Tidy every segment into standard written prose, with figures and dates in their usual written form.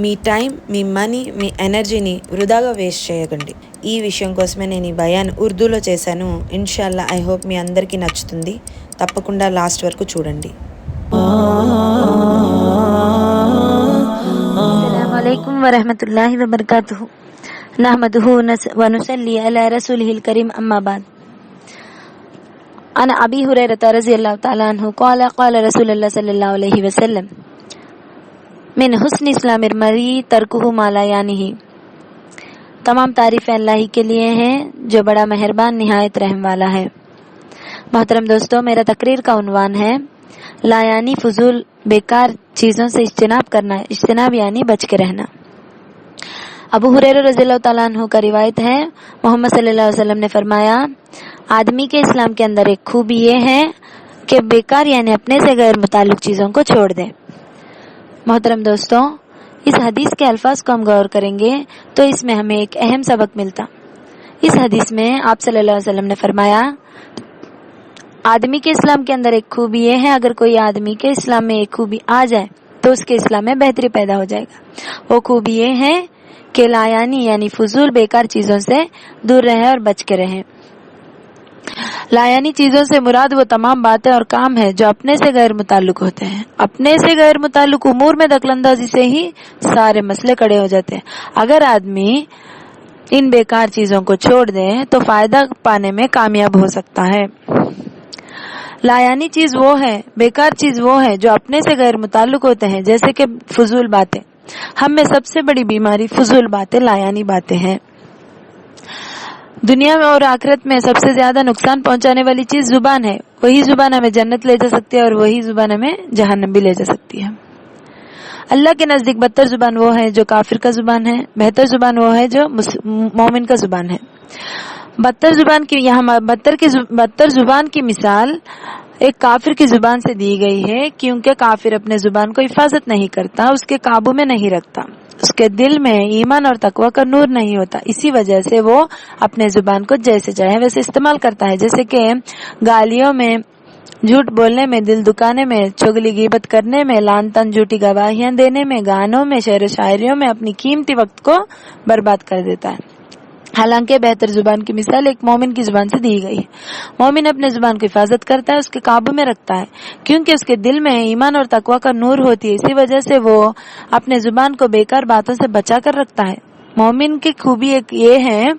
మీ time, మీ money, మీ ఎనర్జీని వృధాగా waste చేయకండి. ఈ విషయం కోసమే నేను ఈ బయాన్ ఉర్దూలో చేశాను. ఇన్షాల్లా ఐ హోప్ మీ అందరికీ నచ్చుతుంది. తప్పకుండా లాస్ట్ వరకు చూడండి. అస్సలాము అలైకుం వరహ్మతుల్లాహి వబరకాతుహు. నహ్మదుహు వ నుసల్లి అలా రసూలిహిల్ కరీం. అమ్మా బాద్. అన అబీ హురైరత రజియల్లాహు తఆలా అన్హు क़ाल क़ाल रसूलुल्लाह सल्लल्लाहु अलैहि वसल्लम मिन हुस्न इस्लामिर मरी तरकुहु मा ला यानिही। तमाम तारीफ़ें अल्लाह ही के लिए हैं जो बड़ा मेहरबान निहायत रहम वाला है। मोहतरम दोस्तों, मेरा तकरीर का उन्वान है लायानी फजूल बेकार चीज़ों से इज्तिनाब करना। इज्तिनाब यानी बच के रहना। अबू हुरैरा रज़ियल्लाहु ताला अन्हु का रिवायत है, मोहम्मद सल्लल्लाहु अलैहि वसल्लम ने फरमाया, आदमी के इस्लाम के अंदर एक खूबी ये है कि बेकार यानी अपने से गैर मुताल्लिक चीज़ों को छोड़ दें। मोहतरम दोस्तों, इस हदीस के अल्फाज को हम गौर करेंगे तो इसमें हमें एक अहम सबक मिलता। इस हदीस में आप सल्लल्लाहु अलैहि वसल्लम ने फरमाया, आदमी के इस्लाम के अंदर एक खूबी ये है, अगर कोई आदमी के इस्लाम में एक खूबी आ जाए तो उसके इस्लाम में बेहतरी पैदा हो जाएगा। वो खूबी ये है कि लायानी यानी फजूल बेकार चीज़ों से दूर रहे और बच के रहें। लायानी चीज़ों से मुराद वो तमाम बातें और काम है जो अपने से गैर मुताल्लिक होते हैं। अपने से गैर मुताल्लिक उमूर में दखलंदाजी से ही सारे मसले खड़े हो जाते हैं। अगर आदमी इन बेकार चीज़ों को छोड़ दे तो फायदा पाने में कामयाब हो सकता है। लायानी चीज़ वो है, बेकार चीज़ वो है जो अपने से गैर मुताल्लिक होते हैं, जैसे कि फजूल बातें। हम में सबसे बड़ी बीमारी फजूल बातें, लायानी बातें हैं। दुनिया में और आखिरत में सबसे ज्यादा नुकसान पहुंचाने वाली चीज जुबान है। वही जुबान हमें जन्नत ले जा सकती है और वही जुबान हमें जहन्नम भी ले जा सकती है। अल्लाह के नजदीक बदतर जुबान वो है जो काफिर का जुबान है, बेहतर जुबान वो है जो मोमिन का जुबान है। बदतर जुबान की मिसाल एक काफिर की जुबान से दी गई है, क्योंकि काफिर अपने जुबान को हिफाजत नहीं करता, उसके काबू में नहीं रखता, उसके दिल में ईमान और तकवा का नूर नहीं होता। इसी वजह से वो अपने जुबान को जैसे चाहे वैसे इस्तेमाल करता है, जैसे कि गालियों में, झूठ बोलने में, दिल दुखाने में, चुगली गीबत करने में, लान तान झूठी गवाहियां देने में, गानों में, शेर शायरियों में अपनी कीमती वक्त को बर्बाद कर देता है। हालांकि बेहतर जुबान की मिसाल एक मोमिन की जुबान से दी गई है। मोमिन अपने जुबान की हिफाजत करता है, उसके काबू में रखता है, क्योंकि उसके दिल में ईमान और तकवा का नूर होती है। इसी वजह से वो अपने जुबान को बेकार बातों से बचा कर रखता है। मोमिन की खूबी एक ये है,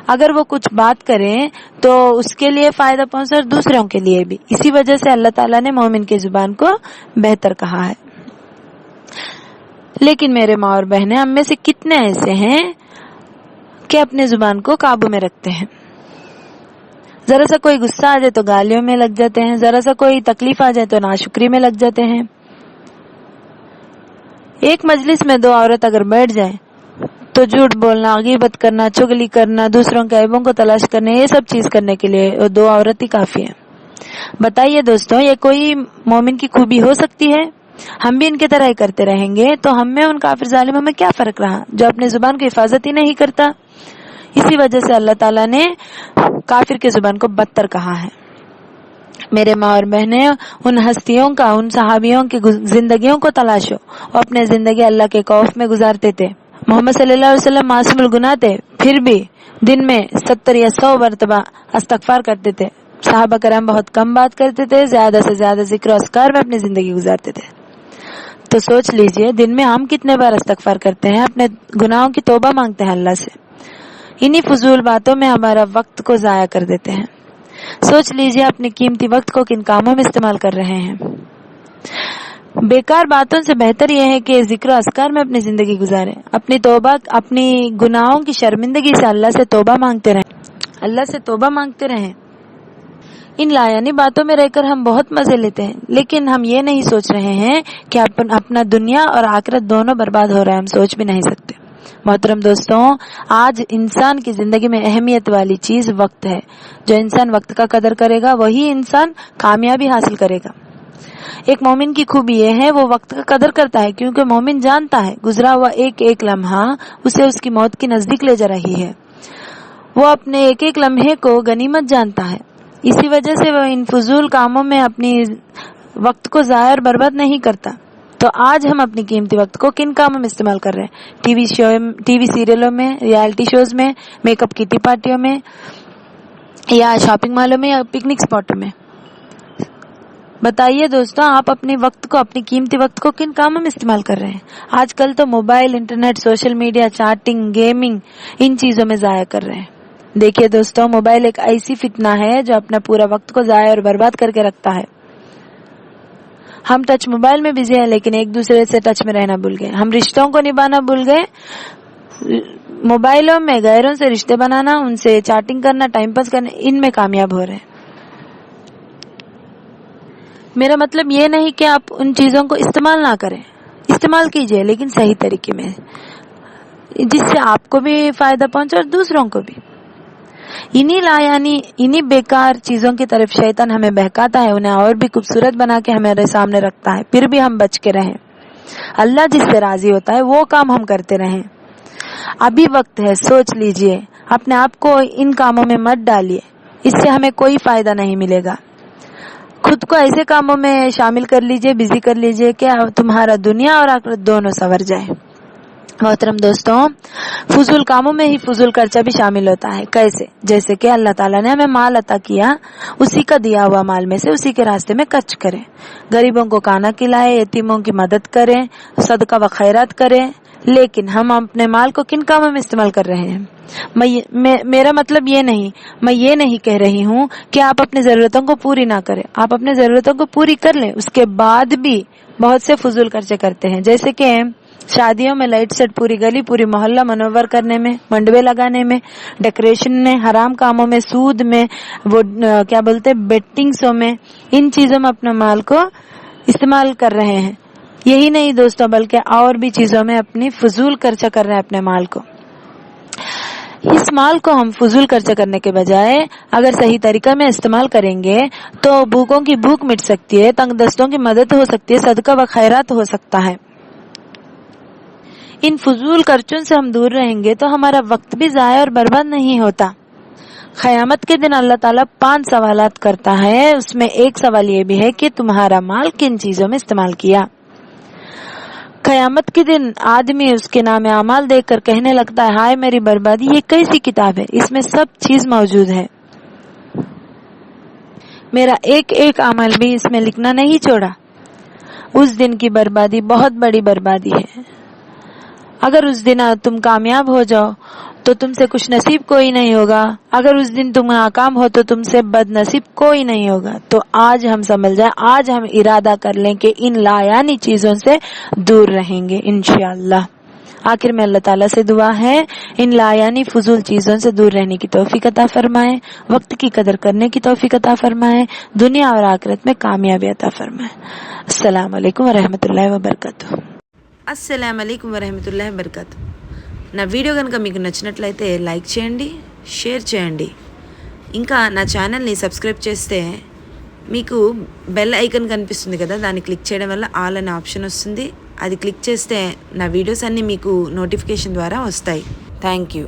अगर वो कुछ बात करे तो उसके लिए फायदा पहुंचे और दूसरों के लिए भी। इसी वजह से अल्लाह ताला ने मोमिन की जुबान को बेहतर कहा है। लेकिन मेरे माँ और बहनें, हम में से कितने ऐसे हैं कि अपने जुबान को काबू में रखते हैं। जरा सा कोई गुस्सा आ जाए तो गालियों में लग जाते हैं, जरा सा कोई तकलीफ आ जाए तो नाशुक्री में लग जाते हैं। एक मजलिस में दो औरत अगर बैठ जाए तो झूठ बोलना, गीबत करना, चुगली करना, दूसरों के ऐबों को तलाश करने, ये सब चीज करने के लिए दो औरत ही काफी है। बताइए दोस्तों, ये कोई मोमिन की खूबी हो सकती है? हम भी इनके तरह ही करते रहेंगे तो हम में उन काफिर जालिमों में क्या फर्क रहा जो अपने जुबान की हिफाजत ही नहीं करता। इसी वजह से अल्लाह ताला ने काफिर की जुबान को बदतर कहा है। मेरे माँ और बहनें, उन हस्तियों का, उन सहाबियों की जिंदगियों को तलाशो और अपने जिंदगी अल्लाह के खौफ में गुजारते थे। मोहम्मद सल्लल्लाहु अलैहि वसल्लम मासूमुल गुनाह थे, फिर भी दिन में 70 या 100 मरतबा इस्तगफार करते थे। सहाबा करम बहुत कम बात करते थे, ज्यादा से ज्यादा जिक्र अस्कार में अपनी जिंदगी गुजारते थे। तो सोच लीजिए, दिन में हम कितने बार इस्तगफार करते हैं, अपने गुनाहों की तौबा मांगते हैं अल्लाह से। इन्हीं फजूल बातों में हमारा वक्त को जाया कर देते हैं। सोच लीजिए, अपने कीमती वक्त को किन कामों में इस्तेमाल कर रहे हैं। बेकार बातों से बेहतर यह है कि जिक्र अस्कार में अपनी जिंदगी गुजारें। अपनी तौबा, अपनी गुनाहों की शर्मिंदगी से अल्लाह से तौबा मांगते रहें। इन लायानी बातों में रहकर हम बहुत मजे लेते हैं, लेकिन हम ये नहीं सोच रहे हैं कि अपना दुनिया और आखिरत दोनों बर्बाद हो रहा है। हम सोच भी नहीं सकते। मोहतरम दोस्तों, आज इंसान की जिंदगी में अहमियत वाली चीज वक्त है। जो इंसान वक्त का कदर करेगा वही इंसान कामयाबी हासिल करेगा। एक मोमिन की खूबी यह है, वो वक्त का कदर करता है, क्योंकि मोमिन जानता है गुजरा हुआ एक एक लम्हा उसे उसकी मौत की नजदीक ले जा रही है। वो अपने एक एक लम्हे को गनीमत जानता है। इसी वजह से वो इन फजूल कामों में अपनी वक्त को जाया और बर्बाद नहीं करता। तो आज हम अपनी कीमती वक्त को किन कामों में इस्तेमाल कर रहे हैं? टीवी सीरियलों में, रियलिटी शोज में, मेकअप किटी पार्टियों में, या शॉपिंग मॉलों में, या पिकनिक स्पॉटों में? बताइए दोस्तों, आप अपने वक्त को, अपनी कीमती वक्त को किन कामों में इस्तेमाल कर रहे हैं? आजकल तो mobile, internet, social media, chatting, gaming, इन चीजों में जाया कर रहे हैं। देखिए दोस्तों, मोबाइल एक ऐसी फितना है जो अपना पूरा वक्त को जाया और बर्बाद करके रखता है। हम टच मोबाइल में बिजी हैं, लेकिन एक दूसरे से टच में रहना भूल गए। हम रिश्तों को निभाना भूल गए। मोबाइलों में गैरों से रिश्ते बनाना, उनसे चैटिंग करना, टाइम पास करना, इनमें कामयाब हो रहे हैं। मेरा मतलब ये नहीं कि आप उन चीजों को इस्तेमाल ना करें, इस्तेमाल कीजिए, लेकिन सही तरीके में, जिससे आपको भी फायदा पहुंचे और दूसरों को भी। इन्हीं बेकार चीजों की तरफ शैतान हमें बहकाता है, उन्हें और भी खूबसूरत बना के हमारे सामने रखता है, फिर भी हम बच के रहें। अल्लाह जिससे राजी होता है वो काम हम करते रहें। अभी वक्त है, सोच लीजिए, अपने आप को इन कामों में मत डालिए, इससे हमें कोई फायदा नहीं मिलेगा। खुद को ऐसे कामों में शामिल कर लीजिए, बिजी कर लीजिए कि तुम्हारा दुनिया और आखिरत दोनों संवर जाए। मोहतरम दोस्तों, फजूल कामों में ही फजूल खर्चा भी शामिल होता है। कैसे? जैसे कि अल्लाह ताला ने हमें माल अता किया, उसी का दिया हुआ माल में से उसी के रास्ते में खर्च करें। गरीबों को खाना खिलाएं, यतीमों की मदद करें, सदका व खैरात करें। लेकिन हम अपने माल को किन कामों में इस्तेमाल कर रहे हैं? मेरा मतलब मैं ये नहीं कह रही हूँ कि आप अपनी जरूरतों को पूरी ना करें। आप अपनी जरूरतों को पूरी कर लें, उसके बाद भी बहुत से फजूल खर्चे करते हैं। जैसे कि शादियों में लाइट सेट, पूरी गली, पूरी मोहल्ला मनोवर करने में, मंडवे लगाने में, डेकोरेशन में, हराम कामों में, सूद में, वो क्या बोलते हैं, बेटिंग्सों में, इन चीजों में अपने माल को इस्तेमाल कर रहे हैं। यही नहीं दोस्तों, बल्कि और भी चीजों में अपनी फजूल खर्चा कर रहे हैं अपने माल को। इस माल को हम फजूल खर्चा करने के बजाय अगर सही तरीका में इस्तेमाल करेंगे तो भूखों की भूख मिट सकती है, तंगदस्तों की मदद हो सकती है, सदका व खैरात हो सकता है। इन फजूल खर्चों से हम दूर रहेंगे तो हमारा वक्त भी जाया और बर्बाद नहीं होता। क़यामत के दिन अल्लाह ताला 5 सवालात करता है, उसमें एक सवाल ये भी है कि तुम्हारा माल किन चीजों में इस्तेमाल किया। क़यामत के दिन आदमी उसके नामे अमाल देखकर कहने लगता है, हाय मेरी बर्बादी, ये कैसी किताब है, इसमें सब चीज मौजूद है, मेरा एक एक अमल भी इसमें लिखना नहीं छोड़ा। उस दिन की बर्बादी बहुत बड़ी बर्बादी है। अगर उस दिन तुम कामयाब हो जाओ तो तुमसे कुछ नसीब कोई नहीं होगा, अगर उस दिन तुम नाकाम हो तो तुमसे बदनसीब कोई नहीं होगा। तो आज हम समझ जाए, आज हम इरादा कर लें कि इन लायानी चीजों से दूर रहेंगे इंशाअल्लाह। आखिर में अल्लाह ताला से दुआ है, इन लायानी फजूल चीजों से दूर रहने की तौफीक अता फरमाए, वक्त की कदर करने की तौफीक अता फरमाए, दुनिया और आखिरत में कामयाबी अता फरमाए। अस्सलाम वालेकुम व रहमतुल्लाहि व बरकातुहू। అస్సలాము అలైకుం వరహమతుల్లాహి వబర్కాతు. నా వీడియో కనుక మీకు నచ్చినట్లయితే లైక్ చేయండి, షేర్ చేయండి. ఇంకా నా ఛానల్ని సబ్స్క్రైబ్ చేస్తే మీకు బెల్ ఐకాన్ కనిపిస్తుంది కదా, దాన్ని క్లిక్ చేయడం వల్ల ఆల్ అనే ఆప్షన్ వస్తుంది. అది క్లిక్ చేస్తే నా వీడియోస్ అన్నీ మీకు నోటిఫికేషన్ ద్వారా వస్తాయి. Thank you.